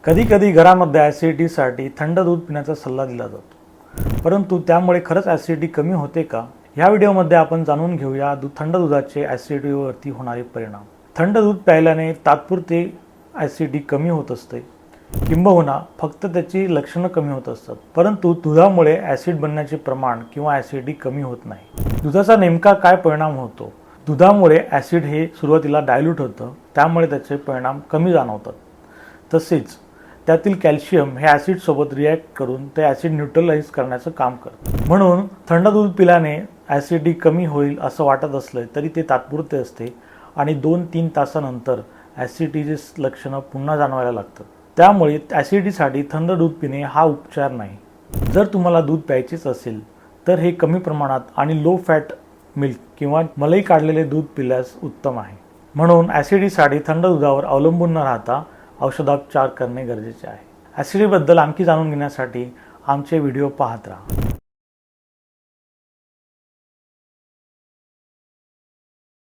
कधी कधी घरामध्ये ॲसिडिटीसाठी थंड दूध पिण्याचा सल्ला दिला जातो, परंतु त्यामुळे खरंच ॲसिडिटी कमी होते का? ह्या व्हिडिओमध्ये आपण जाणून घेऊया थंड दुधाचे ॲसिडिटीवरती होणारे परिणाम. थंड दूध प्यायल्याने तात्पुरते ॲसिडिटी कमी होत असते, किंबहुना फक्त त्याची लक्षणं कमी होत असतात, परंतु दुधामुळे ॲसिड बनण्याचे प्रमाण किंवा ॲसिडिटी कमी होत नाही. दुधाचा नेमका काय परिणाम होतो? दुधामुळे ॲसिड हे सुरुवातीला डायल्यूट होतं, त्यामुळे त्याचे परिणाम कमी जाणवतात. तसेच त्यातील कॅल्शियम हे ॲसिडसोबत रिॲक्ट करून ते ॲसिड न्यूट्रलाइज करण्याचं काम करतं. म्हणून थंड दूध पिल्याने ॲसिडिटी कमी होईल असं वाटत असलं तरी ते तात्पुरते असते आणि 2-3 तासानंतर ॲसिडिटीचे लक्षणं पुन्हा जाणवायला लागतात. त्यामुळे ॲसिडिटीसाठी थंड दूध पिणे हा उपचार नाही. जर तुम्हाला दूध प्यायचेच असेल तर हे कमी प्रमाणात आणि लो फॅट मिल्क किंवा मलाई काढलेले दूध पिल्यास उत्तम आहे. म्हणून ॲसिडिटीसाठी थंड दुधावर अवलंबून न राहता औषधोपचार करणे गरजेचे आहे. ॲसिडिटीबद्दल आणखी जाणून घेण्यासाठी आमचे व्हिडिओ पाहत राहा.